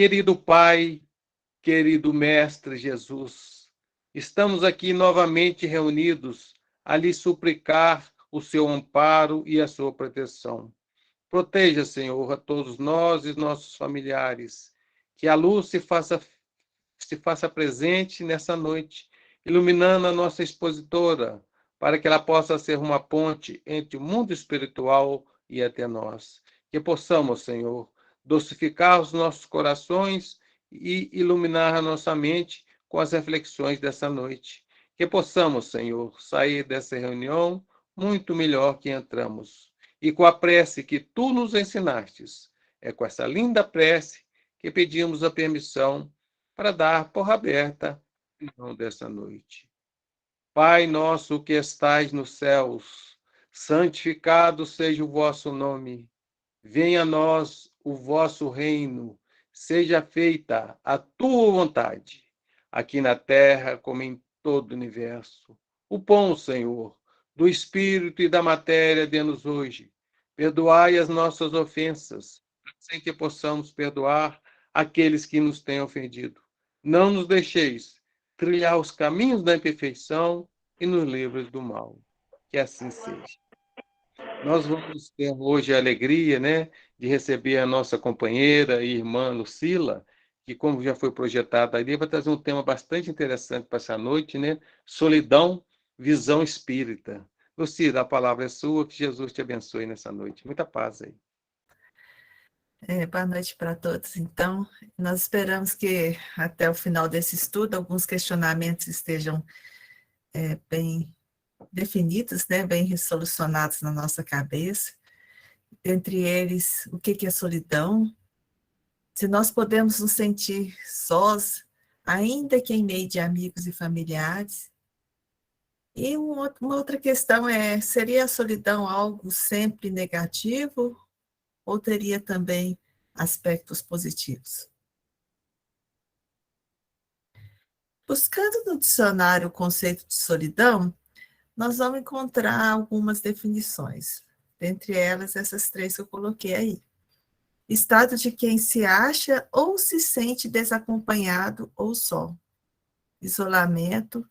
Querido Pai, querido Mestre Jesus, estamos aqui novamente reunidos a lhe suplicar o seu amparo e a sua proteção. Proteja, Senhor, a todos nós e nossos familiares, que a luz se faça presente nessa noite, iluminando a nossa expositora, para que ela possa ser uma ponte entre o mundo espiritual e até nós. Que possamos, Senhor, docificar os nossos corações e iluminar a nossa mente com as reflexões dessa noite. Que possamos, Senhor, sair dessa reunião muito melhor que entramos. E com a prece que tu nos ensinastes, é com essa linda prece que pedimos a permissão para dar porra aberta dessa noite. Pai nosso que estais nos céus, santificado seja o vosso nome. Venha a nós o vosso reino, seja feita a tua vontade, aqui na terra como em todo o universo. O pão, Senhor, do espírito e da matéria dê-nos hoje. Perdoai as nossas ofensas, sem que possamos perdoar aqueles que nos têm ofendido. Não nos deixeis trilhar os caminhos da imperfeição e nos livres do mal. Que assim seja. Nós vamos ter hoje a alegria, né, de receber a nossa companheira e irmã Lucila, que, como já foi projetada ali, vai trazer um tema bastante interessante para essa noite, né? Solidão, visão espírita. Lucila, a palavra é sua, que Jesus te abençoe nessa noite. Muita paz aí. Boa noite para todos. Então, nós esperamos que até o final desse estudo alguns questionamentos estejam bem definidos, né, bem resolucionados na nossa cabeça. Entre eles, o que é solidão? Se nós podemos nos sentir sós, ainda que em meio de amigos e familiares. E uma outra questão seria a solidão algo sempre negativo ou teria também aspectos positivos? Buscando no dicionário o conceito de solidão, nós vamos encontrar algumas definições, dentre elas essas três que eu coloquei aí. Estado de quem se acha ou se sente desacompanhado ou só. Isolamento,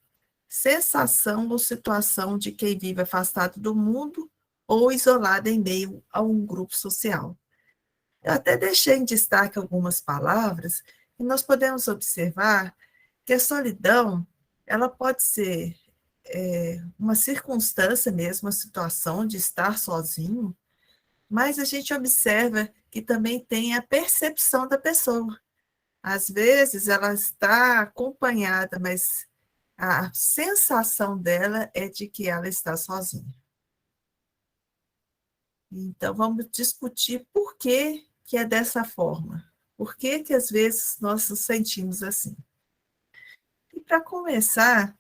sensação ou situação de quem vive afastado do mundo ou isolado em meio a um grupo social. Eu até deixei em destaque algumas palavras e nós podemos observar que a solidão, ela pode ser uma circunstância mesmo, uma situação de estar sozinho, mas a gente observa que também tem a percepção da pessoa. Às vezes ela está acompanhada, mas a sensação dela é de que ela está sozinha. Então, vamos discutir por que é dessa forma. Por que às vezes nós nos sentimos assim? E para começar,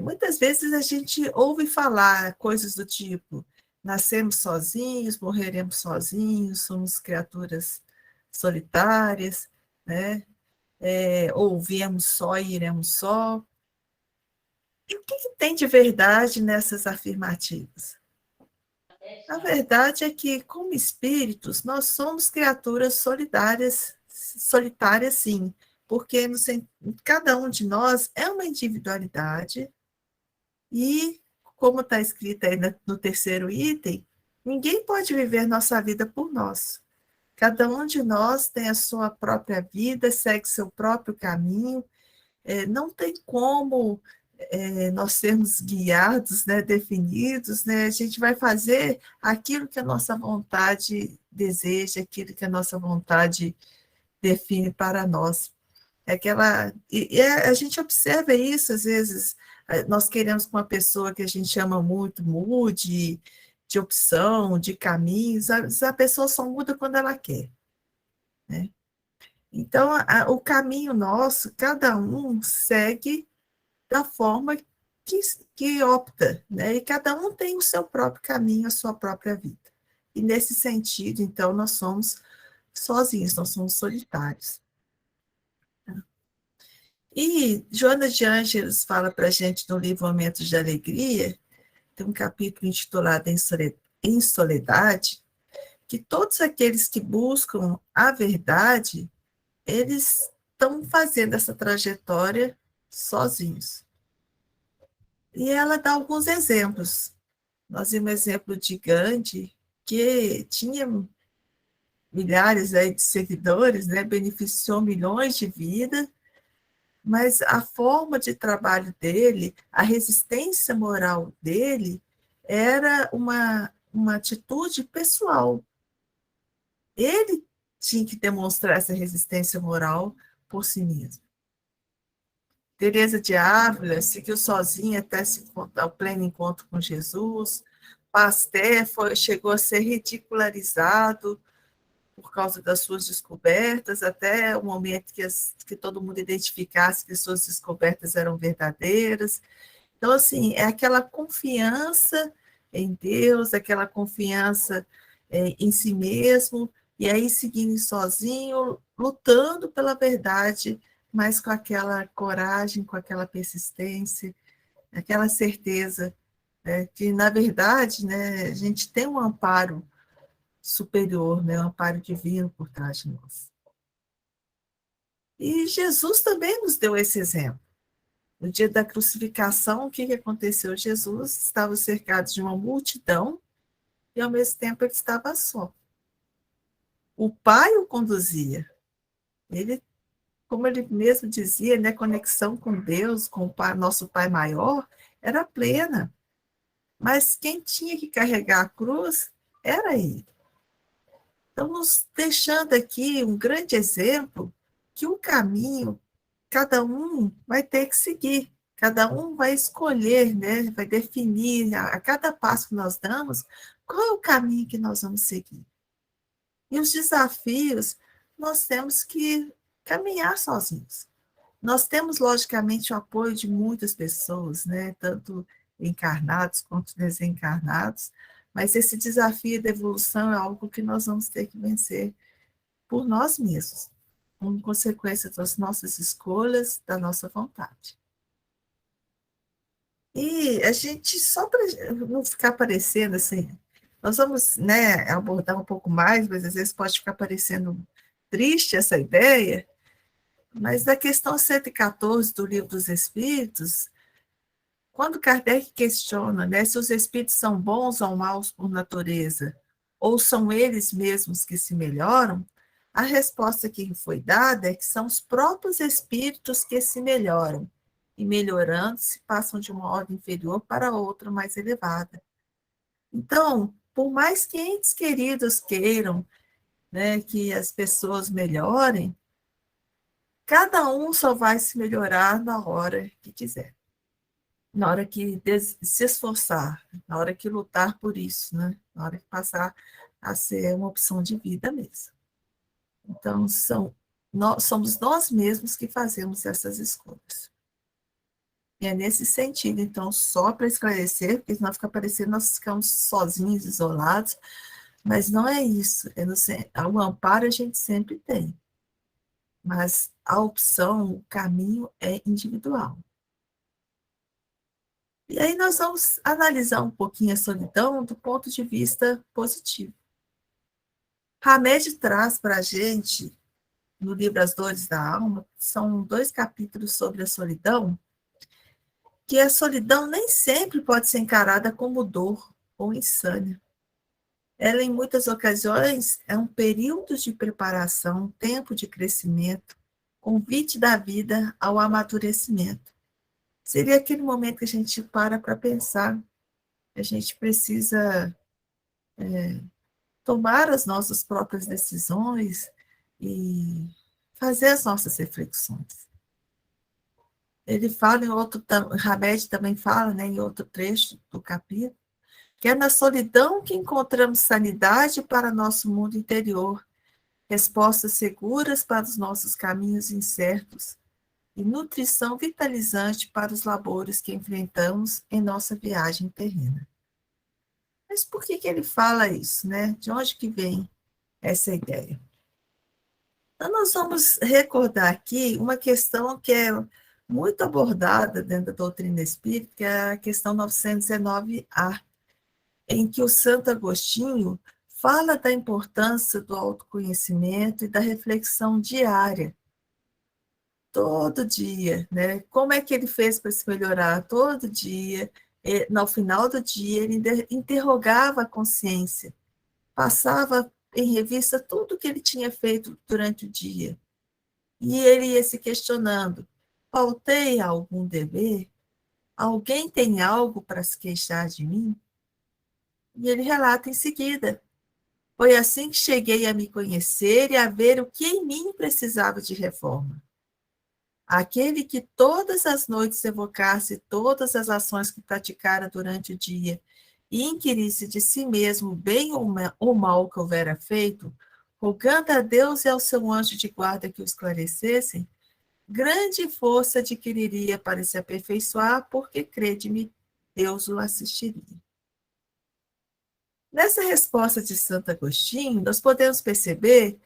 muitas vezes a gente ouve falar coisas do tipo: nascemos sozinhos, morreremos sozinhos, somos criaturas solitárias, né? Ou viemos só e iremos só. E o que tem de verdade nessas afirmativas? A verdade é que, como espíritos, nós somos criaturas solitárias sim, porque cada um de nós é uma individualidade e, como está escrito aí no terceiro item, ninguém pode viver nossa vida por nós. Cada um de nós tem a sua própria vida, segue seu próprio caminho, não tem como nós sermos guiados, né, definidos, né, a gente vai fazer aquilo que a nossa vontade deseja, aquilo que a nossa vontade define para nós. A gente observa isso, às vezes, nós queremos que uma pessoa que a gente ama muito mude de opção, de caminhos, a pessoa só muda quando ela quer, né? Então, o caminho nosso, cada um segue da forma que opta, né? E cada um tem o seu próprio caminho, a sua própria vida. E nesse sentido, então, nós somos sozinhos, nós somos solitários. E Joana de Ângeles fala para a gente no livro Momentos de Alegria, tem um capítulo intitulado Em Soledade, que todos aqueles que buscam a verdade eles estão fazendo essa trajetória sozinhos. E ela dá alguns exemplos. Nós vimos o exemplo de Gandhi, que tinha milhares aí de seguidores, né, beneficiou milhões de vidas, mas a forma de trabalho dele, a resistência moral dele, era uma atitude pessoal. Ele tinha que demonstrar essa resistência moral por si mesmo. Teresa de Ávila seguiu sozinha até ao pleno encontro com Jesus. Pasteur chegou a ser ridicularizado por causa das suas descobertas, até o momento que todo mundo identificasse que suas descobertas eram verdadeiras. Então, assim, é aquela confiança em Deus, aquela confiança em si mesmo, e aí seguindo sozinho, lutando pela verdade, mas com aquela coragem, com aquela persistência, aquela certeza, né, que, na verdade, né, a gente tem um amparo superior, né, um amparo divino por trás de nós. E Jesus também nos deu esse exemplo. No dia da crucificação, o que aconteceu? Jesus estava cercado de uma multidão e, ao mesmo tempo, ele estava só. O Pai o conduzia. Ele, como ele mesmo dizia, né, conexão com Deus, com o Pai, nosso Pai maior, era plena. Mas quem tinha que carregar a cruz era ele. Então, nos deixando aqui um grande exemplo que o caminho, cada um vai ter que seguir, cada um vai escolher, né, vai definir a cada passo que nós damos, qual é o caminho que nós vamos seguir. E os desafios, nós temos que caminhar sozinhos. Nós temos, logicamente, o apoio de muitas pessoas, né, tanto encarnados quanto desencarnados, mas esse desafio da evolução é algo que nós vamos ter que vencer por nós mesmos, como consequência das nossas escolhas, da nossa vontade. E a gente, só para não ficar parecendo assim, nós vamos, né, abordar um pouco mais, mas às vezes pode ficar parecendo triste essa ideia, mas na questão 114 do Livro dos Espíritos, quando Kardec questiona, né, se os espíritos são bons ou maus por natureza, ou são eles mesmos que se melhoram, a resposta que foi dada é que são os próprios espíritos que se melhoram, e melhorando-se passam de uma ordem inferior para outra mais elevada. Então, por mais que entes queridos queiram, né, que as pessoas melhorem, cada um só vai se melhorar na hora que quiser, na hora que se esforçar, na hora que lutar por isso, né? Na hora que passar a ser uma opção de vida mesmo. Então, somos nós mesmos que fazemos essas escolhas. E é nesse sentido, então, só para esclarecer, porque senão fica parecendo nós ficamos sozinhos, isolados, mas não é isso. O amparo a gente sempre tem, mas a opção, o caminho é individual. E aí nós vamos analisar um pouquinho a solidão do ponto de vista positivo. Hamed traz para a gente, no livro As Dores da Alma, são 2 capítulos sobre a solidão, que a solidão nem sempre pode ser encarada como dor ou insânia. Ela, em muitas ocasiões, é um período de preparação, um tempo de crescimento, convite da vida ao amadurecimento. Seria aquele momento que a gente para pensar, que a gente precisa tomar as nossas próprias decisões e fazer as nossas reflexões. Ele fala em outro, Hamed também fala, né, em outro trecho do capítulo, que é na solidão que encontramos sanidade para nosso mundo interior, respostas seguras para os nossos caminhos incertos e nutrição vitalizante para os labores que enfrentamos em nossa viagem terrena. Mas por que ele fala isso, né? De onde que vem essa ideia? Então, nós vamos recordar aqui uma questão que é muito abordada dentro da doutrina espírita, que é a questão 919A, em que o Santo Agostinho fala da importância do autoconhecimento e da reflexão diária todo dia, né? Como é que ele fez para se melhorar? Todo dia, no final do dia, ele interrogava a consciência, passava em revista tudo que ele tinha feito durante o dia. E ele ia se questionando: faltei a algum dever? Alguém tem algo para se queixar de mim? E ele relata em seguida: foi assim que cheguei a me conhecer e a ver o que em mim precisava de reforma. Aquele que todas as noites evocasse todas as ações que praticara durante o dia e inquirisse de si mesmo bem ou mal que houvera feito, rogando a Deus e ao seu anjo de guarda que o esclarecessem, grande força adquiriria para se aperfeiçoar, porque, crede-me, Deus o assistiria. Nessa resposta de Santo Agostinho, nós podemos perceber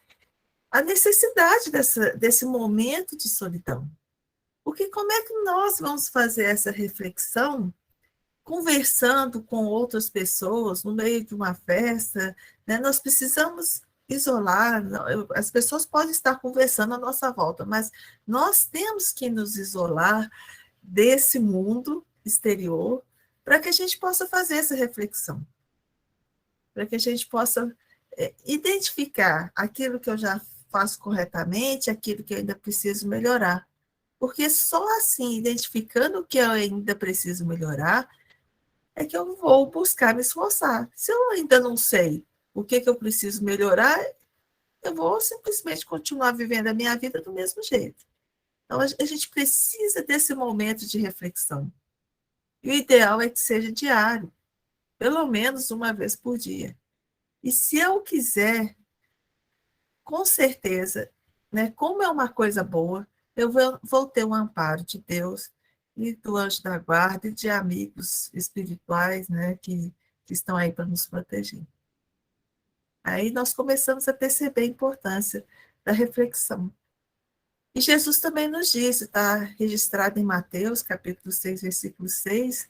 a necessidade desse momento de solidão. Porque como é que nós vamos fazer essa reflexão conversando com outras pessoas no meio de uma festa? Né? Nós precisamos isolar, as pessoas podem estar conversando à nossa volta, mas nós temos que nos isolar desse mundo exterior para que a gente possa fazer essa reflexão, para que a gente possa identificar aquilo que eu já faço corretamente, aquilo que eu ainda preciso melhorar. Porque só assim, identificando o que eu ainda preciso melhorar, é que eu vou buscar me esforçar. Se eu ainda não sei o que eu preciso melhorar, eu vou simplesmente continuar vivendo a minha vida do mesmo jeito. Então, a gente precisa desse momento de reflexão. E o ideal é que seja diário, pelo menos uma vez por dia. E se eu quiser, com certeza, né, como é uma coisa boa, eu vou ter um amparo de Deus e do anjo da guarda e de amigos espirituais, né, que estão aí para nos proteger. Aí nós começamos a perceber a importância da reflexão. E Jesus também nos disse, está registrado em Mateus, capítulo 6, versículo 6,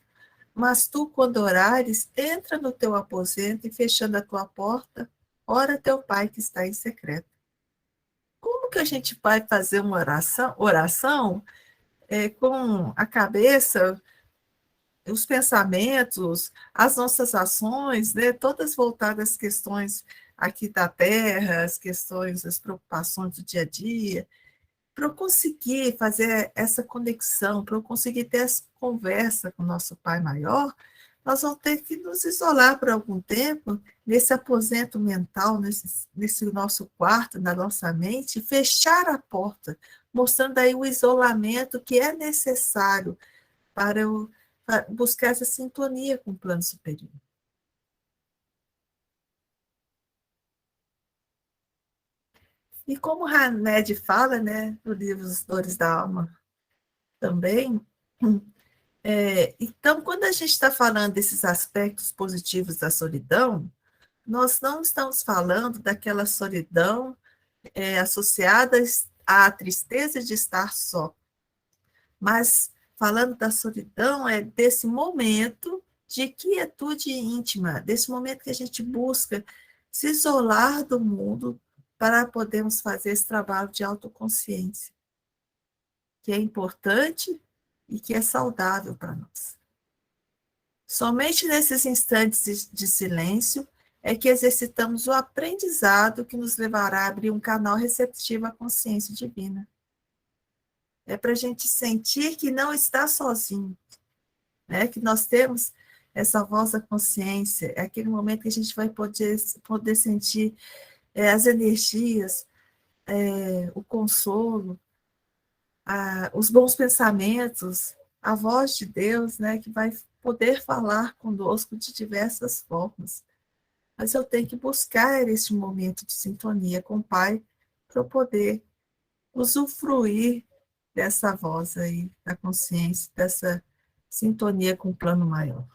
mas tu, quando orares, entra no teu aposento e, fechando a tua porta, ora teu Pai que está em secreto. Como que a gente vai fazer uma oração com a cabeça, os pensamentos, as nossas ações, né, todas voltadas às questões aqui da Terra, as questões, as preocupações do dia a dia, para eu conseguir fazer essa conexão, para eu conseguir ter essa conversa com o nosso Pai Maior, nós vamos ter que nos isolar por algum tempo, nesse aposento mental, nesse nosso quarto, na nossa mente, fechar a porta, mostrando aí o isolamento que é necessário para eu buscar essa sintonia com o plano superior. E como Hamed fala, né, no livro Os Dores da Alma também, então, quando a gente está falando desses aspectos positivos da solidão, nós não estamos falando daquela solidão associada à tristeza de estar só, mas falando da solidão desse momento de quietude íntima, desse momento que a gente busca se isolar do mundo para podermos fazer esse trabalho de autoconsciência, que é importante e que é saudável para nós. Somente nesses instantes de silêncio é que exercitamos o aprendizado que nos levará a abrir um canal receptivo à consciência divina. É para a gente sentir que não está sozinho, né? Que nós temos essa voz da consciência, é aquele momento que a gente vai poder sentir as energias, o consolo, os bons pensamentos, a voz de Deus, né? Que vai poder falar conosco de diversas formas. Mas eu tenho que buscar esse momento de sintonia com o Pai para eu poder usufruir dessa voz aí, da consciência, dessa sintonia com o plano maior.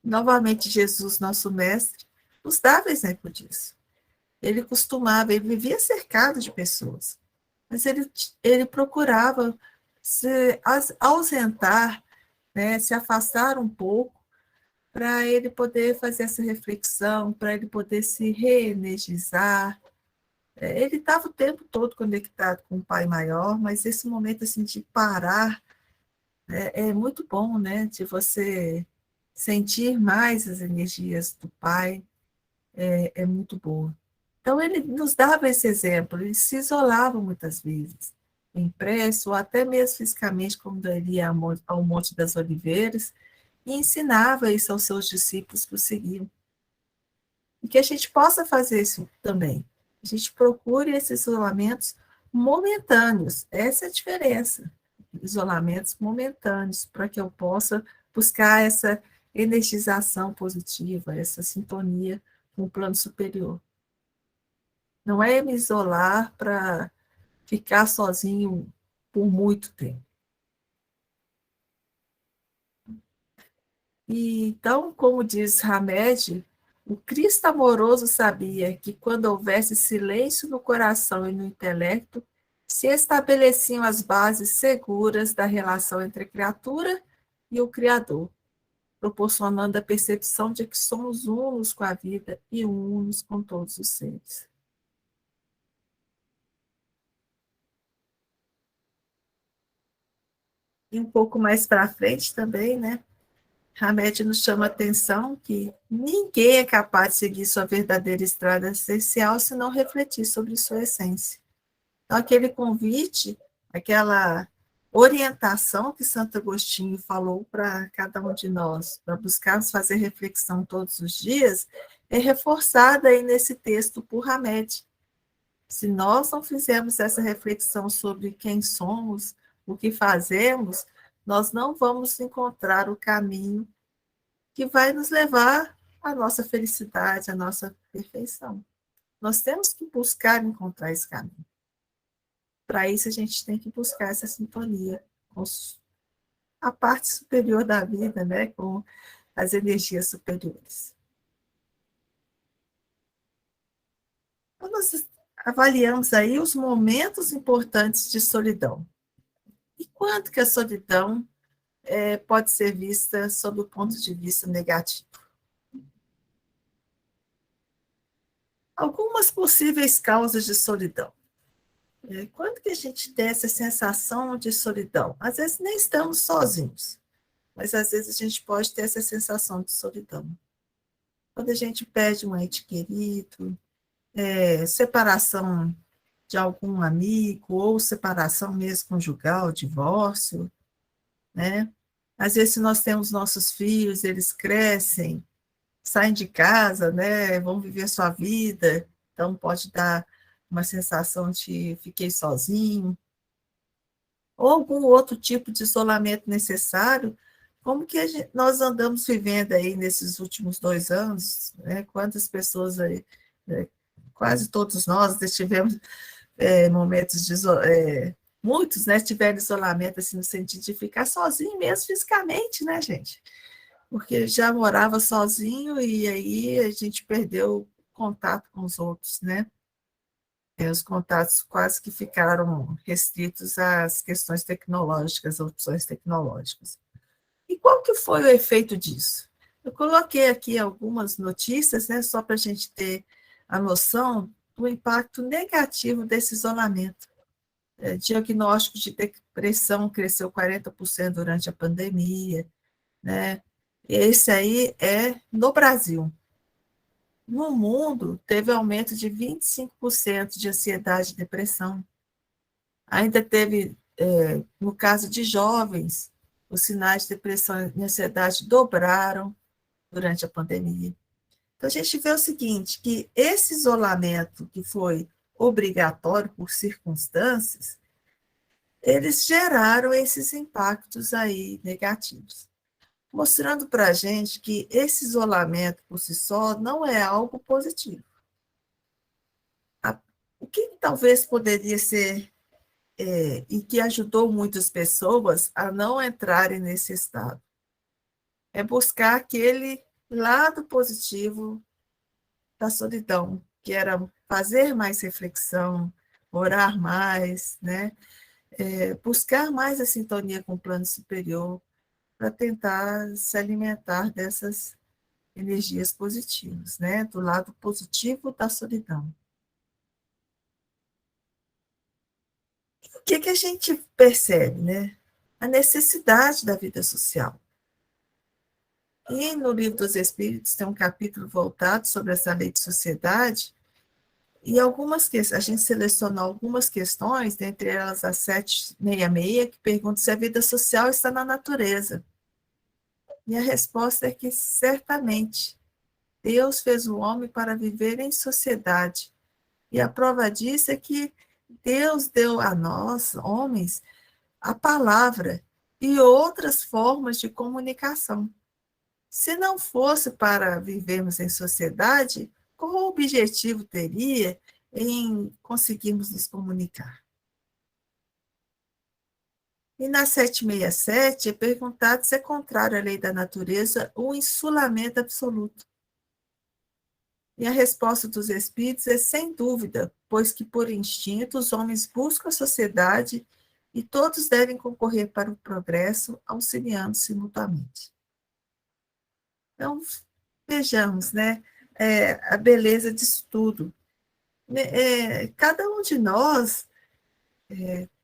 Novamente, Jesus, nosso mestre, nos dava exemplo disso. Ele vivia cercado de pessoas, mas ele procurava se ausentar, né, se afastar um pouco, para ele poder fazer essa reflexão, para ele poder se reenergizar, Ele estava o tempo todo conectado com o Pai Maior, mas esse momento assim, de parar é muito bom, né? De você sentir mais as energias do Pai, é muito boa. Então, ele nos dava esse exemplo, ele se isolava muitas vezes, impresso, ou até mesmo fisicamente, como ele ia ao Monte das Oliveiras, e ensinava isso aos seus discípulos que o seguiam. E que a gente possa fazer isso também. A gente procure esses isolamentos momentâneos, essa é a diferença. Isolamentos momentâneos, para que eu possa buscar essa energização positiva, essa sintonia com o plano superior. Não é me isolar para ficar sozinho por muito tempo. E, então, como diz Hamed, o Cristo amoroso sabia que quando houvesse silêncio no coração e no intelecto, se estabeleciam as bases seguras da relação entre a criatura e o Criador, proporcionando a percepção de que somos unos com a vida e unos com todos os seres. E um pouco mais para frente também, né? Hamed nos chama a atenção que ninguém é capaz de seguir sua verdadeira estrada essencial se não refletir sobre sua essência. Então, aquele convite, aquela orientação que Santo Agostinho falou para cada um de nós, para buscarmos fazer reflexão todos os dias, é reforçada aí nesse texto por Hamed. Se nós não fizermos essa reflexão sobre quem somos, o que fazemos, nós não vamos encontrar o caminho que vai nos levar à nossa felicidade, à nossa perfeição. Nós temos que buscar encontrar esse caminho. Para isso, a gente tem que buscar essa sintonia com a parte superior da vida, né? Com as energias superiores. Então, nós avaliamos aí os momentos importantes de solidão. E quanto que a solidão pode ser vista sob o ponto de vista negativo? Algumas possíveis causas de solidão. Quando que a gente tem essa sensação de solidão? Às vezes nem estamos sozinhos, mas às vezes a gente pode ter essa sensação de solidão. Quando a gente perde um ente querido, separação de algum amigo, ou separação mesmo conjugal, divórcio, né? Às vezes, se nós temos nossos filhos, eles crescem, saem de casa, né? Vão viver sua vida, então pode dar uma sensação de fiquei sozinho, ou algum outro tipo de isolamento necessário, como que nós andamos vivendo aí nesses últimos 2 anos, né? Quantas pessoas aí, quase todos nós tivemos momentos de muitos, né, tiveram isolamento assim no sentido de ficar sozinho mesmo fisicamente, né, gente? Porque já morava sozinho e aí a gente perdeu contato com os outros, né? Os contatos quase que ficaram restritos às questões tecnológicas, opções tecnológicas. E qual que foi o efeito disso? Eu coloquei aqui algumas notícias, né, só para a gente ter a noção do impacto negativo desse isolamento. Diagnóstico de depressão cresceu 40% durante a pandemia, né? Esse aí é no Brasil. No mundo, teve aumento de 25% de ansiedade e depressão. Ainda teve, no caso de jovens, os sinais de depressão e ansiedade dobraram durante a pandemia. Então, a gente vê o seguinte, que esse isolamento que foi obrigatório por circunstâncias, eles geraram esses impactos aí negativos, mostrando para a gente que esse isolamento por si só não é algo positivo. O que talvez poderia ser, e que ajudou muitas pessoas a não entrarem nesse estado, é buscar aquele lado positivo da solidão, que era fazer mais reflexão, orar mais, né? Buscar mais a sintonia com o plano superior, para tentar se alimentar dessas energias positivas, né? Do lado positivo da solidão. o que a gente percebe, né? A necessidade da vida social. E no Livro dos Espíritos tem um capítulo voltado sobre essa lei de sociedade, e a gente selecionou algumas questões, dentre elas a 766, que pergunta se a vida social está na natureza. E a resposta é que certamente Deus fez o homem para viver em sociedade. E a prova disso é que Deus deu a nós, homens, a palavra e outras formas de comunicação. Se não fosse para vivermos em sociedade, qual objetivo teria em conseguirmos nos comunicar? E na 767 é perguntado se é contrário à lei da natureza o insulamento absoluto. E a resposta dos espíritos é sem dúvida, pois que por instinto os homens buscam a sociedade e todos devem concorrer para o progresso, auxiliando-se mutuamente. Então, vejamos, né, a beleza disso tudo. Cada um de nós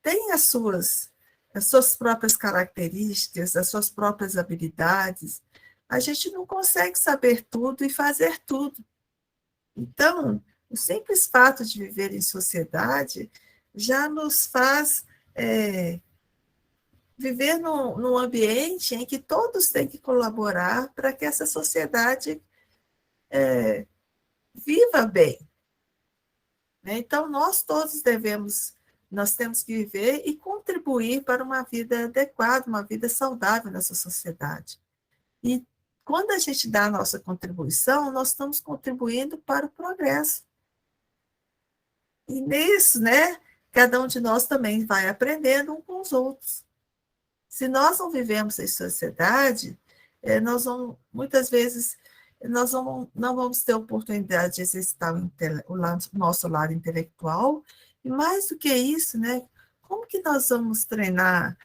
tem as suas próprias características, as suas próprias habilidades. A gente não consegue saber tudo e fazer tudo. Então, o simples fato de viver em sociedade já nos faz viver num ambiente em que todos têm que colaborar para que essa sociedade viva bem. Né? Então, nós temos que viver e contribuir para uma vida adequada, uma vida saudável nessa sociedade. E quando a gente dá a nossa contribuição, nós estamos contribuindo para o progresso. E nisso, né, cada um de nós também vai aprendendo uns com os outros. Se nós não vivemos em sociedade, muitas vezes, não vamos ter oportunidade de exercitar o nosso lado intelectual, e mais do que isso, né, como que nós vamos treinar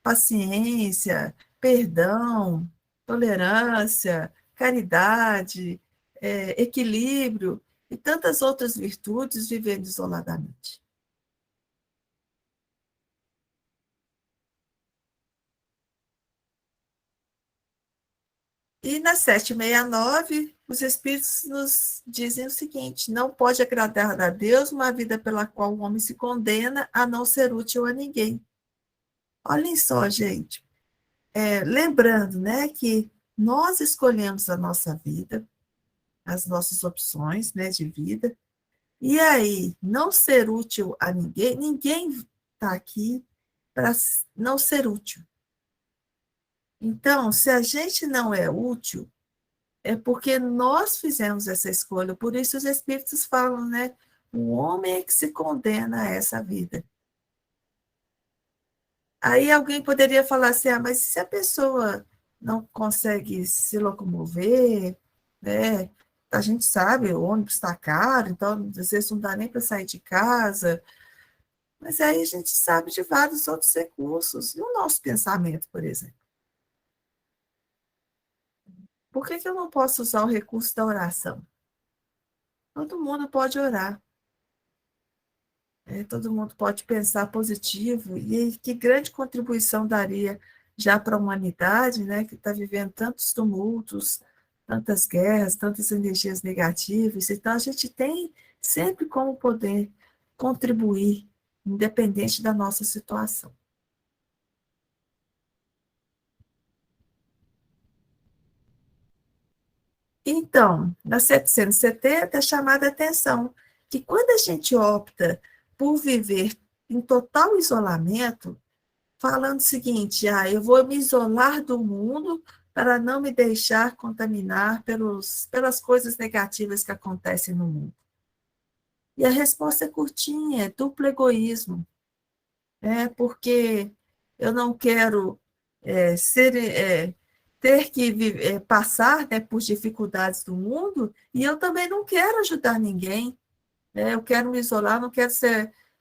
paciência, perdão, tolerância, caridade, equilíbrio e tantas outras virtudes vivendo isoladamente? E na 769, os Espíritos nos dizem o seguinte: não pode agradar a Deus uma vida pela qual o homem se condena a não ser útil a ninguém. Olhem só, gente, lembrando, né, que nós escolhemos a nossa vida, as nossas opções, né, de vida, e aí, não ser útil a ninguém, ninguém está aqui para não ser útil. Então, se a gente não é útil, é porque nós fizemos essa escolha. Por isso os espíritos falam, né? O homem é que se condena a essa vida. Aí alguém poderia falar assim, mas se a pessoa não consegue se locomover, né? A gente sabe, o ônibus está caro, então às vezes não dá nem para sair de casa. Mas aí a gente sabe de vários outros recursos. E o nosso pensamento, por exemplo? Por que eu não posso usar o recurso da oração? Todo mundo pode orar. Todo mundo pode pensar positivo, e que grande contribuição daria já para a humanidade, né, que está vivendo tantos tumultos, tantas guerras, tantas energias negativas. Então, a gente tem sempre como poder contribuir, independente da nossa situação. Então, na 770 é chamada a atenção que quando a gente opta por viver em total isolamento, falando o seguinte: eu vou me isolar do mundo para não me deixar contaminar pelas coisas negativas que acontecem no mundo. E a resposta é curtinha, é duplo egoísmo. Porque eu não quero ter que passar, né, por dificuldades do mundo, e eu também não quero ajudar ninguém. Eu quero me isolar, não quero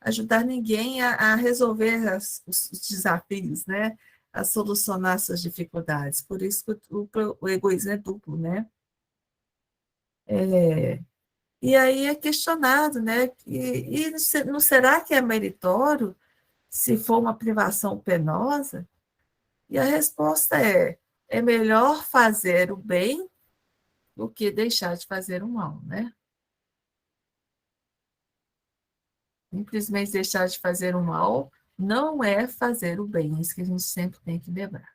ajudar ninguém a resolver os desafios, né? A solucionar suas dificuldades. Por isso que o egoísmo é duplo, né? E aí é questionado, né? E não será que é meritório se for uma privação penosa? E a resposta é melhor fazer o bem do que deixar de fazer o mal, né? Simplesmente deixar de fazer o mal não é fazer o bem, isso que a gente sempre tem que lembrar.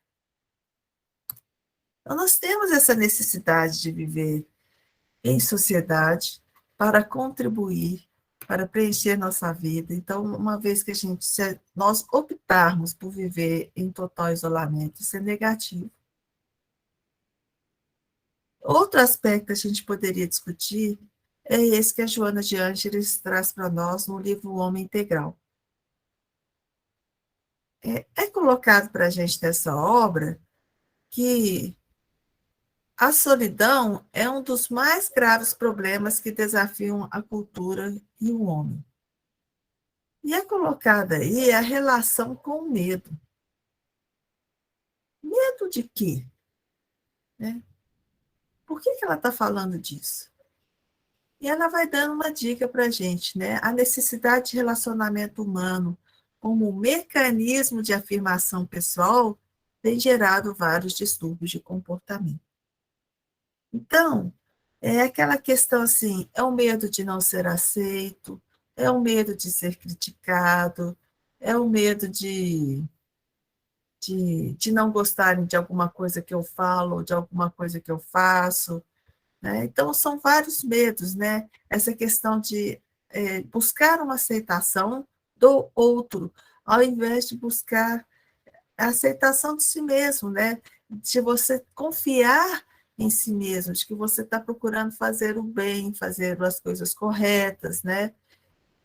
Então, nós temos essa necessidade de viver em sociedade para contribuir, para preencher nossa vida. Então, uma vez que se nós optarmos por viver em total isolamento, isso é negativo. Outro aspecto que a gente poderia discutir é esse que a Joana de Ângeles traz para nós no livro O Homem Integral. É colocado para a gente nessa obra que a solidão é um dos mais graves problemas que desafiam a cultura e o homem. E é colocada aí a relação com o medo. Medo de quê? Né? Por que ela está falando disso? E ela vai dando uma dica para a gente, né? A necessidade de relacionamento humano como um mecanismo de afirmação pessoal tem gerado vários distúrbios de comportamento. Então, é aquela questão assim, é o medo de não ser aceito, é o medo de ser criticado, é o medo de não gostarem de alguma coisa que eu falo, ou de alguma coisa que eu faço, né? Então, são vários medos, né? Essa questão de buscar uma aceitação do outro, ao invés de buscar a aceitação de si mesmo, né? De você confiar em si mesmo, de que você está procurando fazer o bem, fazer as coisas corretas, né?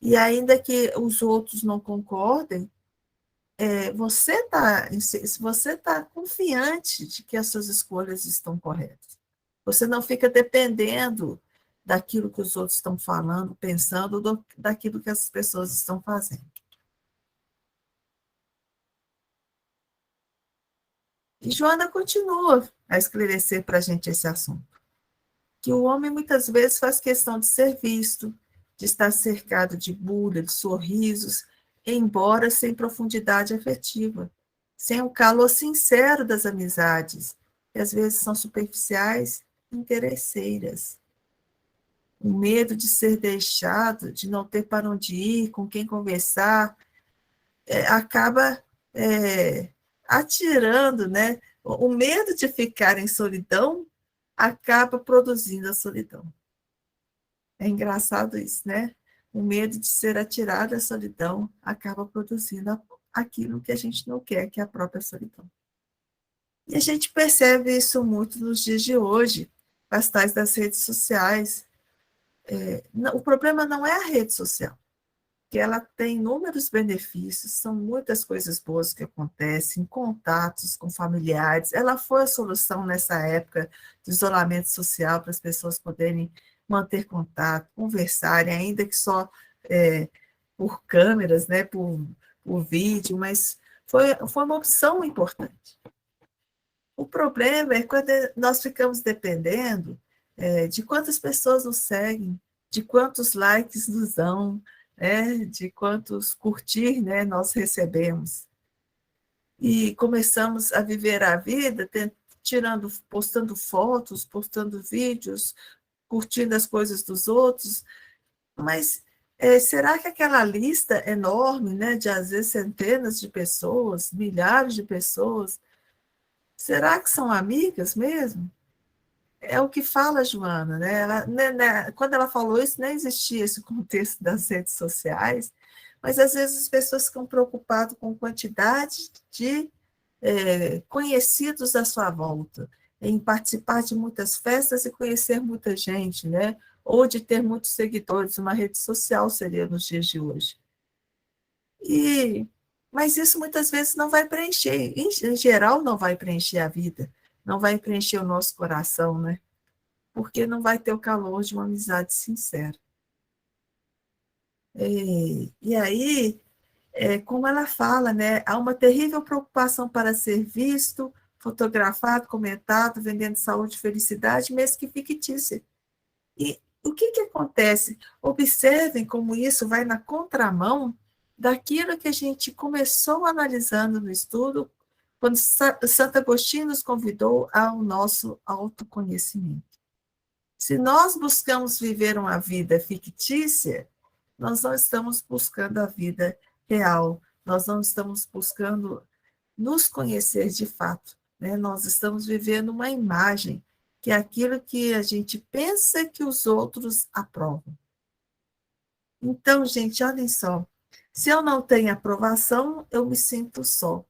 E ainda que os outros não concordem, você tá confiante de que as suas escolhas estão corretas. Você não fica dependendo daquilo que os outros estão falando, pensando, daquilo que as pessoas estão fazendo. E Joana continua a esclarecer para a gente esse assunto, que o homem muitas vezes faz questão de ser visto, de estar cercado de bulha, de sorrisos, embora sem profundidade afetiva, sem o calor sincero das amizades, que às vezes são superficiais e interesseiras. O medo de ser deixado, de não ter para onde ir, com quem conversar, acaba atirando, né? O medo de ficar em solidão acaba produzindo a solidão. É engraçado isso, né? O medo de ser atirado à solidão acaba produzindo aquilo que a gente não quer, que é a própria solidão. E a gente percebe isso muito nos dias de hoje, as tais das redes sociais. O problema não é a rede social, que ela tem inúmeros benefícios, são muitas coisas boas que acontecem, contatos com familiares. Ela foi a solução nessa época de isolamento social para as pessoas poderem manter contato, conversarem, ainda que só por câmeras, né, por vídeo, mas foi uma opção importante. O problema é quando nós ficamos dependendo de quantas pessoas nos seguem, de quantos likes nos dão, de quantos curtir, né, nós recebemos. E começamos a viver a vida postando fotos, postando vídeos, curtindo as coisas dos outros, mas será que aquela lista enorme, né, de às vezes centenas de pessoas, milhares de pessoas, será que são amigas mesmo? É o que fala a Joana, né? Quando ela falou isso, nem existia esse contexto das redes sociais, mas às vezes as pessoas ficam preocupadas com quantidade de conhecidos à sua volta, em participar de muitas festas e conhecer muita gente, né? Ou de ter muitos seguidores, uma rede social seria nos dias de hoje. Mas isso muitas vezes não vai preencher, em geral não vai preencher a vida, não vai preencher o nosso coração, né? Porque não vai ter o calor de uma amizade sincera. E aí, como ela fala, né, há uma terrível preocupação para ser visto, fotografado, comentado, vendendo saúde e felicidade, mesmo que fictícia. E o que acontece? Observem como isso vai na contramão daquilo que a gente começou analisando no estudo, quando Santo Agostinho nos convidou ao nosso autoconhecimento. Se nós buscamos viver uma vida fictícia, nós não estamos buscando a vida real, nós não estamos buscando nos conhecer de fato, né? Nós estamos vivendo uma imagem, que é aquilo que a gente pensa que os outros aprovam. Então, gente, olhem só, se eu não tenho aprovação, eu me sinto só.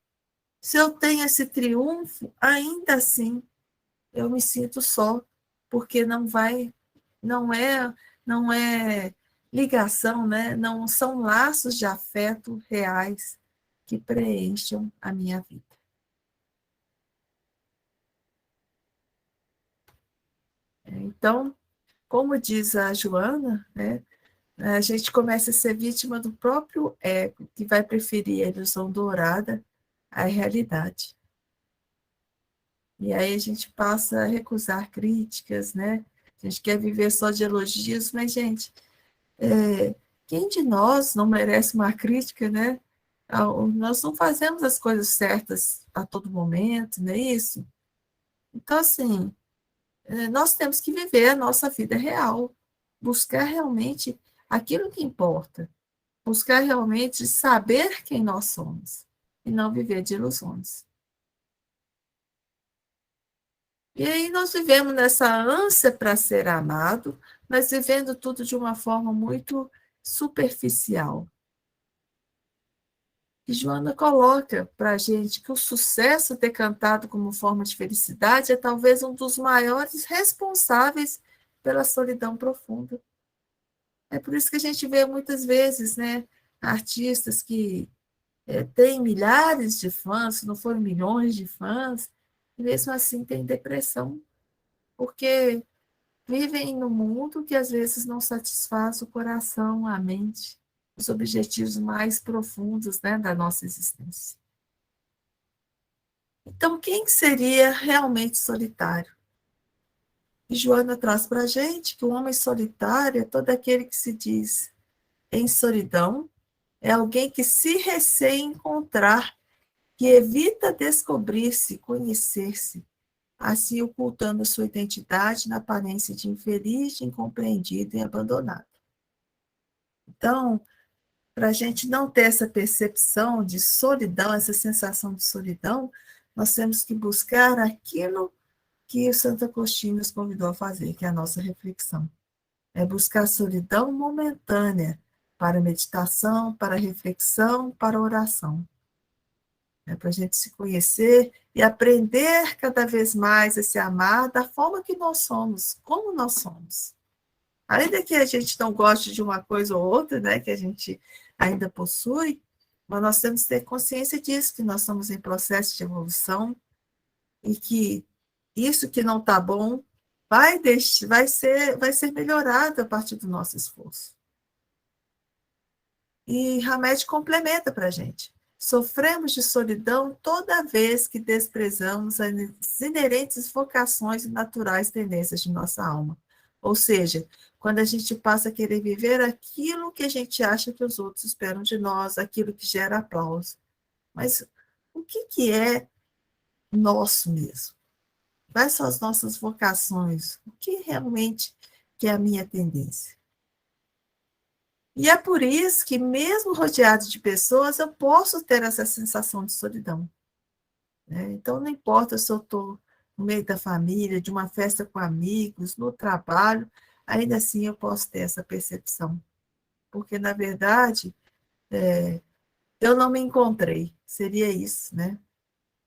Se eu tenho esse triunfo, ainda assim, eu me sinto só, porque não é ligação, né? Não são laços de afeto reais que preencham a minha vida. Então, como diz a Joana, né, a gente começa a ser vítima do próprio ego, que vai preferir a ilusão dourada à realidade. E aí a gente passa a recusar críticas, né? A gente quer viver só de elogios, mas, gente, quem de nós não merece uma crítica, né? Nós não fazemos as coisas certas a todo momento, não é isso? Então, assim, nós temos que viver a nossa vida real, buscar realmente aquilo que importa, buscar realmente saber quem nós somos e não viver de ilusões. E aí nós vivemos nessa ânsia para ser amado, mas vivendo tudo de uma forma muito superficial. E Joana coloca para a gente que o sucesso decantado como forma de felicidade é talvez um dos maiores responsáveis pela solidão profunda. É por isso que a gente vê muitas vezes, né, artistas que têm milhares de fãs, se não foram milhões de fãs, e mesmo assim têm depressão, porque vivem num mundo que às vezes não satisfaz o coração, a mente, os objetivos mais profundos, né, da nossa existência. Então, quem seria realmente solitário? E Joana traz para a gente que o homem solitário é todo aquele que se diz em solidão, é alguém que se receia encontrar, que evita descobrir-se, conhecer-se, assim ocultando sua identidade na aparência de infeliz, de incompreendido e abandonado. Então, para a gente não ter essa percepção de solidão, essa sensação de solidão, nós temos que buscar aquilo que o Santo Agostinho nos convidou a fazer, que é a nossa reflexão. É buscar a solidão momentânea para meditação, para reflexão, para oração. É para a gente se conhecer e aprender cada vez mais a se amar da forma que nós somos, como nós somos. Ainda que a gente não goste de uma coisa ou outra, né, que a gente ainda possui, mas nós temos que ter consciência disso, que nós estamos em processo de evolução e que isso que não está bom vai ser melhorado a partir do nosso esforço. E Hamed complementa para a gente. Sofremos de solidão toda vez que desprezamos as inerentes vocações e naturais tendências de nossa alma. Ou seja, quando a gente passa a querer viver aquilo que a gente acha que os outros esperam de nós, aquilo que gera aplauso. Mas o que é nosso mesmo? Quais são as nossas vocações? O que realmente que é a minha tendência? E é por isso que, mesmo rodeado de pessoas, eu posso ter essa sensação de solidão. Né? Então, não importa se eu estou no meio da família, de uma festa com amigos, no trabalho, ainda assim eu posso ter essa percepção. Porque, na verdade, eu não me encontrei. Seria isso, né?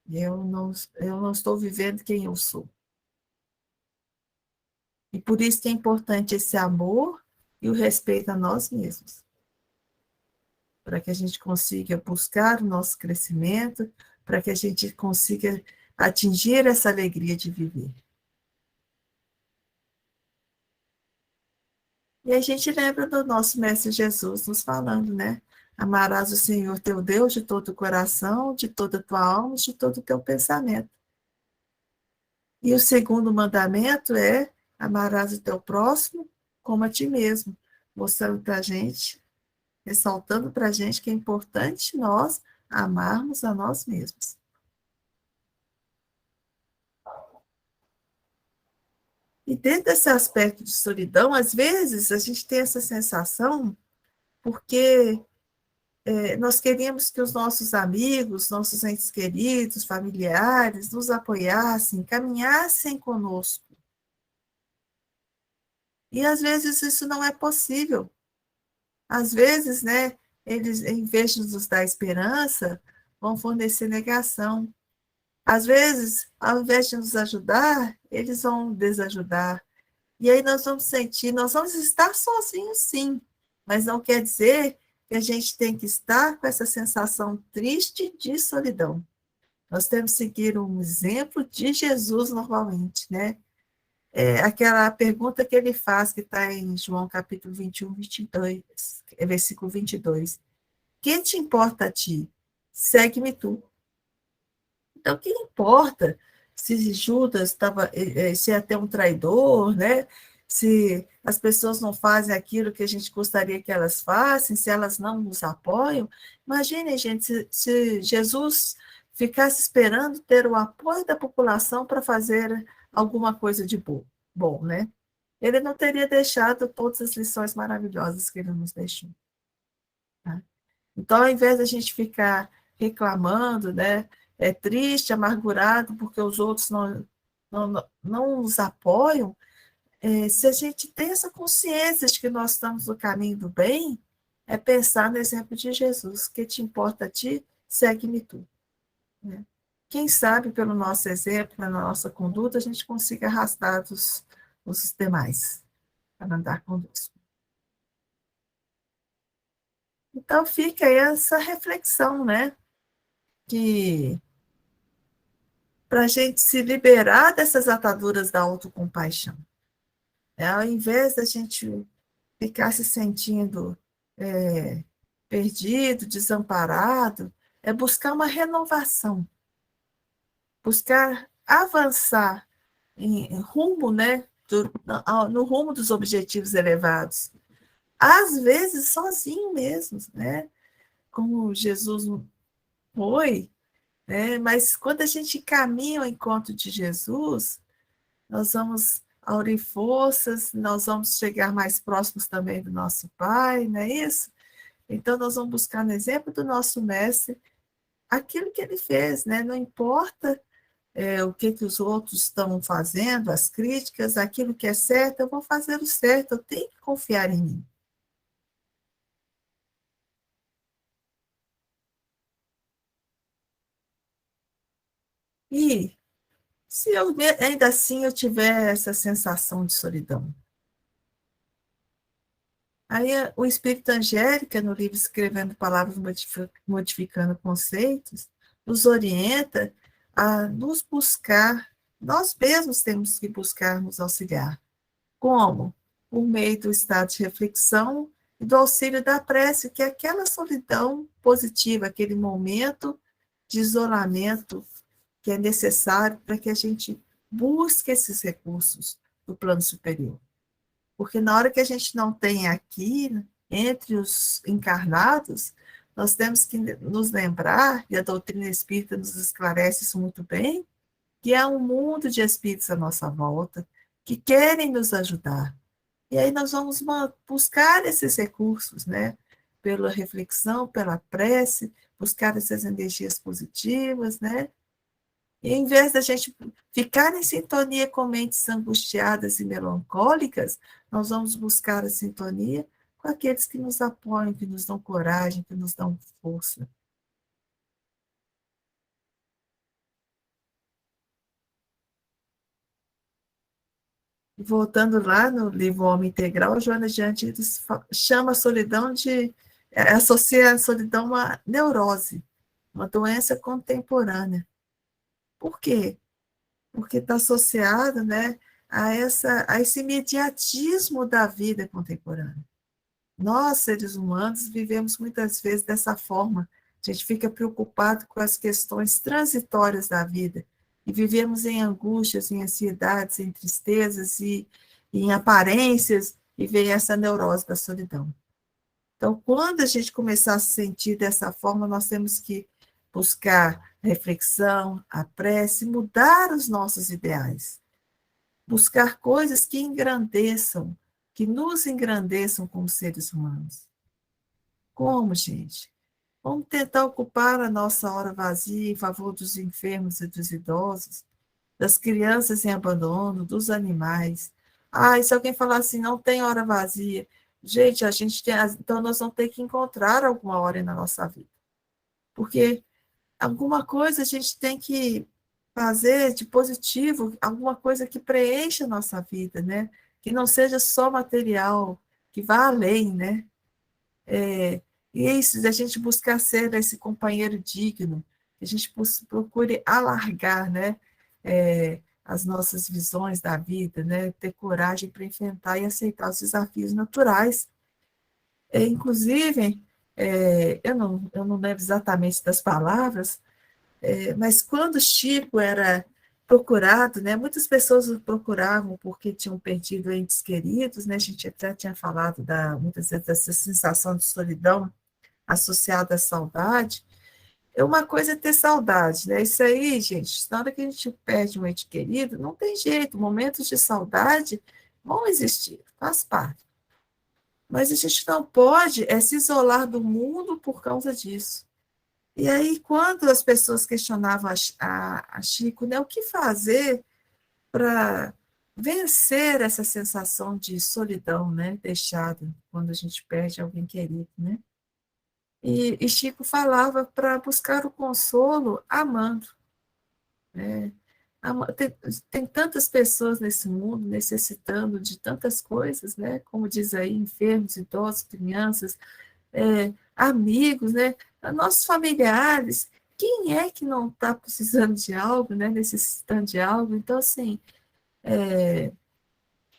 Eu não estou vivendo quem eu sou. E por isso que é importante esse amor e o respeito a nós mesmos, para que a gente consiga buscar o nosso crescimento, para que a gente consiga atingir essa alegria de viver. E a gente lembra do nosso Mestre Jesus nos falando, né? Amarás o Senhor teu Deus de todo o coração, de toda a tua alma, de todo o teu pensamento. E o segundo mandamento é amarás o teu próximo como a ti mesmo, mostrando para a gente ressaltando para a gente que é importante nós amarmos a nós mesmos. E dentro desse aspecto de solidão, às vezes a gente tem essa sensação porque nós queríamos que os nossos amigos, nossos entes queridos, familiares, nos apoiassem, caminhassem conosco. E às vezes isso não é possível. Às vezes, né, eles, em vez de nos dar esperança, vão fornecer negação. Às vezes, ao invés de nos ajudar, eles vão desajudar. E aí nós vamos sentir, nós vamos estar sozinhos, sim, mas não quer dizer que a gente tem que estar com essa sensação triste de solidão. Nós temos que seguir um exemplo de Jesus normalmente, né? Aquela pergunta que ele faz, que está em João capítulo 21, 22, versículo 22. Quem te importa a ti? Segue-me tu. Então, o que importa se Judas estava, se é até um traidor, né? Se as pessoas não fazem aquilo que a gente gostaria que elas façam, se elas não nos apoiam? Imagine, gente, se Jesus ficasse esperando ter o apoio da população para fazer alguma coisa de bom, né? Ele não teria deixado todas as lições maravilhosas que ele nos deixou. Tá? Então, ao invés da gente ficar reclamando, né, triste, amargurado, porque os outros não nos apoiam, se a gente tem essa consciência de que nós estamos no caminho do bem, é pensar no exemplo de Jesus, que te importa a ti, segue-me tu. Né? Quem sabe, pelo nosso exemplo, pela nossa conduta, a gente consiga arrastar os demais para andar conosco. Então, fica aí essa reflexão, né? Que para a gente se liberar dessas ataduras da autocompaixão. Ao invés da gente ficar se sentindo perdido, desamparado, é buscar uma renovação, buscar avançar em rumo, né, no rumo dos objetivos elevados. Às vezes sozinho mesmo, né? Como Jesus foi, né? Mas quando a gente caminha ao encontro de Jesus, nós vamos aurir forças, nós vamos chegar mais próximos também do nosso Pai, não é isso? Então, nós vamos buscar no exemplo do nosso Mestre aquilo que ele fez, né? Não importa o que os outros estão fazendo, as críticas, aquilo que é certo, eu vou fazer o certo, eu tenho que confiar em mim. E se eu ainda assim eu tiver essa sensação de solidão, aí o Espírito Angélica, no livro Escrevendo Palavras Modificando Conceitos, nos orienta a nos buscar, nós mesmos temos que buscar nos auxiliar. Como? Por meio do estado de reflexão e do auxílio da prece, que é aquela solidão positiva, aquele momento de isolamento que é necessário para que a gente busque esses recursos do plano superior. Porque na hora que a gente não tem aqui, entre os encarnados, nós temos que nos lembrar, e a doutrina espírita nos esclarece isso muito bem, que há um mundo de espíritos à nossa volta que querem nos ajudar. E aí nós vamos buscar esses recursos, né? Pela reflexão, pela prece, buscar essas energias positivas, né? E em vez da gente ficar em sintonia com mentes angustiadas e melancólicas, nós vamos buscar a sintonia com aqueles que nos apoiam, que nos dão coragem, que nos dão força. E voltando lá no livro Homem Integral, Joana de Angelis chama a solidão associa a solidão a uma neurose, uma doença contemporânea. Por quê? Porque está associado, né, a esse imediatismo da vida contemporânea. Nós, seres humanos, vivemos muitas vezes dessa forma. A gente fica preocupado com as questões transitórias da vida e vivemos em angústias, em ansiedades, em tristezas e em aparências e vem essa neurose da solidão. Então, quando a gente começar a se sentir dessa forma, nós temos que buscar reflexão, a prece, mudar os nossos ideais. Buscar coisas que engrandeçam, que nos engrandeçam como seres humanos. Como, gente? Vamos tentar ocupar a nossa hora vazia em favor dos enfermos e dos idosos, das crianças em abandono, dos animais. Ah, e se alguém falar assim, não tem hora vazia, gente, a gente tem, então nós vamos ter que encontrar alguma hora na nossa vida. Porque alguma coisa a gente tem que fazer de positivo, alguma coisa que preencha a nossa vida, né? Que não seja só material, que vá além, né? E é isso, a gente buscar ser esse companheiro digno, que a gente procure alargar, né? As nossas visões da vida, né? Ter coragem para enfrentar e aceitar os desafios naturais. Inclusive, eu não lembro exatamente das palavras, mas quando Chico era procurado, né, muitas pessoas o procuravam porque tinham perdido entes queridos, né, a gente até tinha falado muitas vezes dessa sensação de solidão associada à saudade. Uma coisa é ter saudade, né? Isso aí, gente, na hora que a gente perde um ente querido, não tem jeito, momentos de saudade vão existir, faz parte. Mas a gente não pode se isolar do mundo por causa disso. E aí, quando as pessoas questionavam a Chico, né, o que fazer para vencer essa sensação de solidão, né, deixada quando a gente perde alguém querido, né? E Chico falava para buscar o consolo amando, né? Tem tantas pessoas nesse mundo necessitando de tantas coisas, né? Como diz aí, enfermos, idosos, crianças, amigos, né? Nossos familiares. Quem é que não está precisando de algo, né? Necessitando de algo? Então, assim,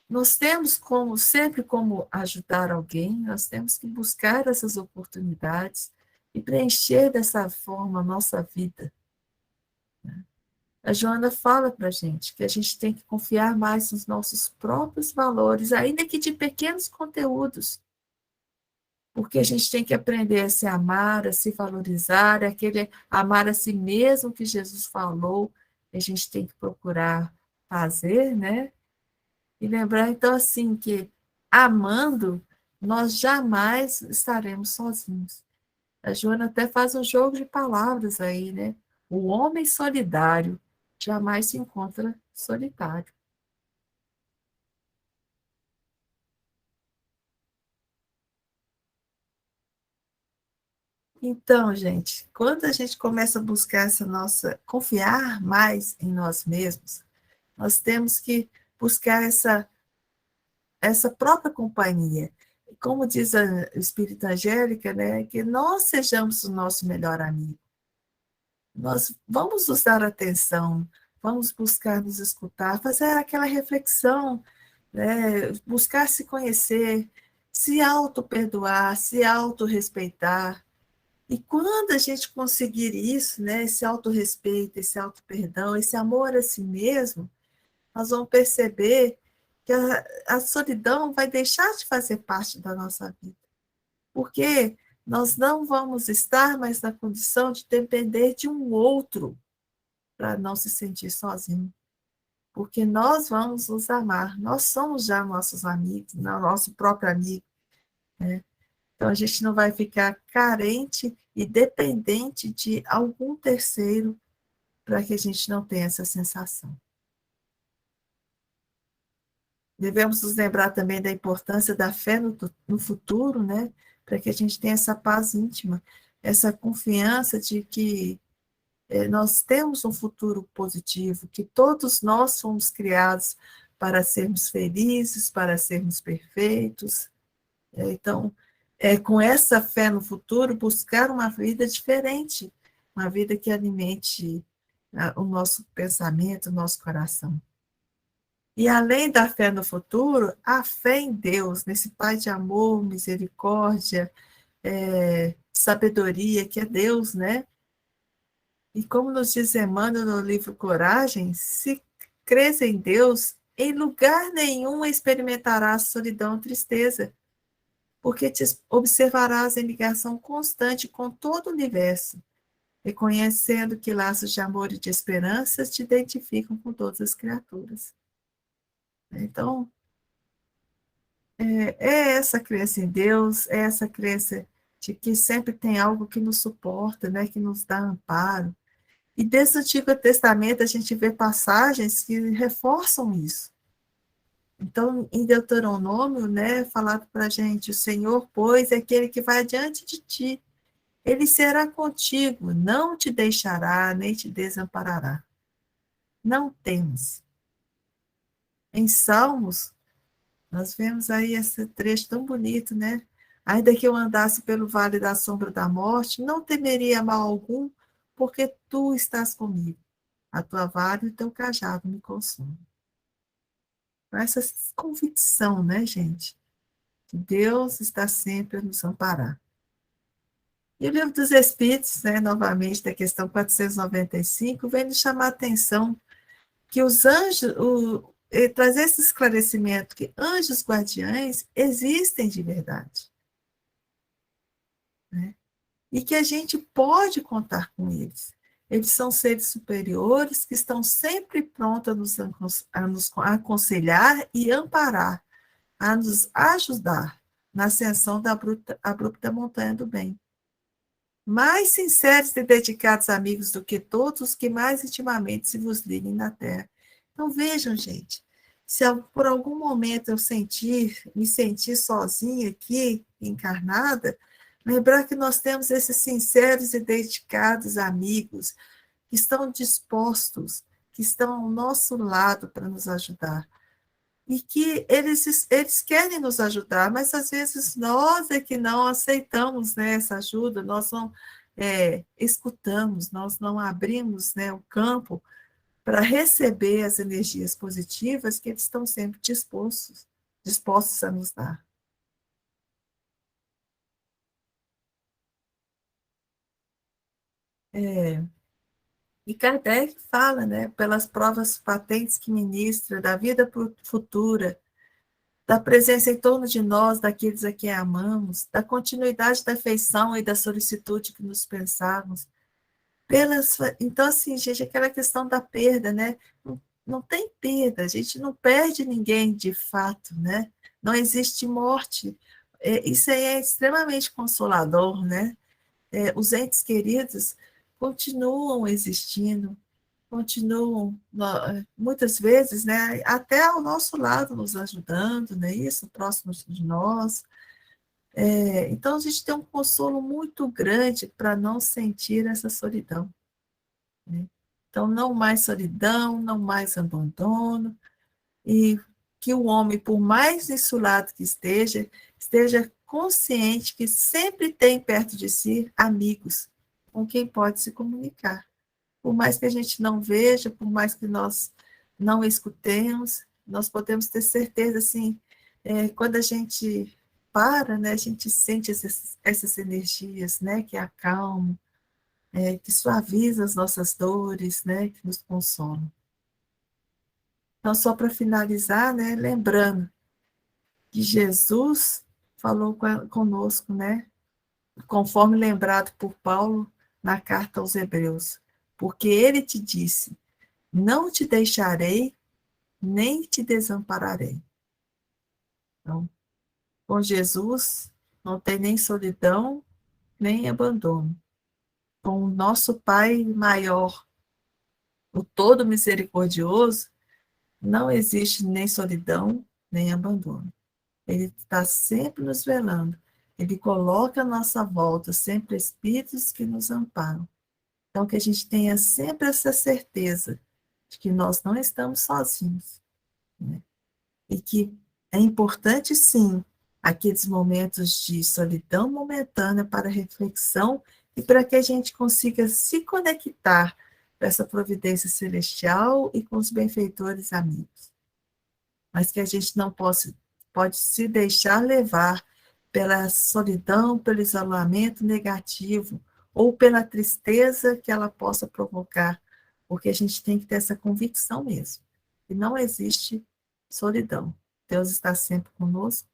nós temos sempre como ajudar alguém, nós temos que buscar essas oportunidades e preencher dessa forma a nossa vida. A Joana fala para a gente que a gente tem que confiar mais nos nossos próprios valores, ainda que de pequenos conteúdos, porque a gente tem que aprender a se amar, a se valorizar, aquele amar a si mesmo que Jesus falou, a gente tem que procurar fazer, né? E lembrar, então, assim, que amando, nós jamais estaremos sozinhos. A Joana até faz um jogo de palavras aí, né? O homem solidário jamais se encontra solitário. Então, gente, quando a gente começa a buscar confiar mais em nós mesmos, nós temos que buscar essa própria companhia. Como diz a Espírita Angélica, né, que nós sejamos o nosso melhor amigo. Nós vamos nos dar atenção, vamos buscar nos escutar, fazer aquela reflexão, né, buscar se conhecer, se auto-perdoar, se auto-respeitar. E quando a gente conseguir isso, né, esse autorrespeito, esse auto-perdão, esse amor a si mesmo, nós vamos perceber que a solidão vai deixar de fazer parte da nossa vida. Porque nós não vamos estar mais na condição de depender de um outro para não se sentir sozinho. Porque nós vamos nos amar, nós somos já nossos amigos, nosso próprio amigo, né? Então a gente não vai ficar carente e dependente de algum terceiro para que a gente não tenha essa sensação. Devemos nos lembrar também da importância da fé no futuro, né? Para que a gente tenha essa paz íntima, essa confiança de que nós temos um futuro positivo, que todos nós fomos criados para sermos felizes, para sermos perfeitos. Então, com essa fé no futuro, buscar uma vida diferente, uma vida que alimente o nosso pensamento, o nosso coração. E além da fé no futuro, a fé em Deus, nesse Pai de amor, misericórdia, sabedoria, que é Deus, né? E como nos diz Emmanuel no livro Coragem, se crês em Deus, em lugar nenhum experimentarás solidão ou tristeza. porque te observarás em ligação constante com todo o universo, reconhecendo que laços de amor e de esperança te identificam com todas as criaturas. Então, é essa crença em Deus, é essa crença de que sempre tem algo que nos suporta, né, que nos dá amparo. E desde o Antigo Testamento a gente vê passagens que reforçam isso. Então, em Deuteronômio, né, falado para a gente, o Senhor, pois, é aquele que vai diante de ti. Ele será contigo, não te deixará, nem te desamparará. Não temas. Em Salmos, nós vemos aí esse trecho tão bonito, né? Ainda que eu andasse pelo vale da sombra da morte, não temeria mal algum, porque tu estás comigo. A tua vara e o teu cajado me consomem. Essa convicção, né, gente? Que Deus está sempre a nos amparar. E o Livro dos Espíritos, né, novamente, da questão 495, vem nos chamar a atenção que os anjos, traz esse esclarecimento que anjos guardiães existem de verdade. Né? E que a gente pode contar com eles. Eles são seres superiores que estão sempre prontos a nos aconselhar e amparar, a nos ajudar na ascensão da abrupta montanha do bem. Mais sinceros e dedicados amigos do que todos os que mais intimamente se vos liguem na terra. Então vejam, gente, se por algum momento eu me sentir sozinha aqui, encarnada, lembrar que nós temos esses sinceros e dedicados amigos que estão dispostos, que estão ao nosso lado para nos ajudar. E que eles querem nos ajudar, mas às vezes nós é que não aceitamos, né, essa ajuda, nós não escutamos, nós não abrimos, né, o campo para receber as energias positivas que eles estão sempre dispostos a nos dar. E Kardec fala, né, pelas provas patentes que ministra, da vida futura, da presença em torno de nós, daqueles a quem amamos, da continuidade da afeição e da solicitude que nos pensávamos. Então, assim, gente, aquela questão da perda, né? Não tem perda, a gente não perde ninguém de fato, né? Não existe morte. Isso aí é extremamente consolador, né? Os entes queridos continuam existindo, continuam, muitas vezes, né, até ao nosso lado, nos ajudando, né, isso, próximos de nós. Então, a gente tem um consolo muito grande para não sentir essa solidão. Né? Então, não mais solidão, não mais abandono, e que o homem, por mais insulado que esteja consciente que sempre tem perto de si amigos com quem pode se comunicar. Por mais que a gente não veja, por mais que nós não escutemos, nós podemos ter certeza, assim, quando a gente para, né, a gente sente essas energias, né, que acalmam, que suavizam as nossas dores, né, que nos consolam. Então, só para finalizar, né, lembrando que Jesus falou conosco, né, conforme lembrado por Paulo na carta aos Hebreus, porque ele te disse: não te deixarei, nem te desampararei. Então, com Jesus, não tem nem solidão, nem abandono. Com o nosso Pai maior, o todo misericordioso, não existe nem solidão, nem abandono. Ele está sempre nos velando. Ele coloca à nossa volta sempre espíritos que nos amparam. Então, que a gente tenha sempre essa certeza de que nós não estamos sozinhos. Né? E que é importante, sim, aqueles momentos de solidão momentânea para reflexão e para que a gente consiga se conectar com essa providência celestial e com os benfeitores amigos. Mas que a gente não pode se deixar levar pela solidão, pelo isolamento negativo ou pela tristeza que ela possa provocar, porque a gente tem que ter essa convicção mesmo, que não existe solidão. Deus está sempre conosco,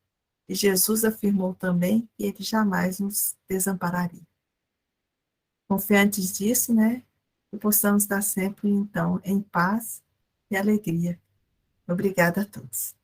E Jesus afirmou também que ele jamais nos desampararia. Confiantes disso, né? Que possamos estar sempre, então, em paz e alegria. Obrigada a todos.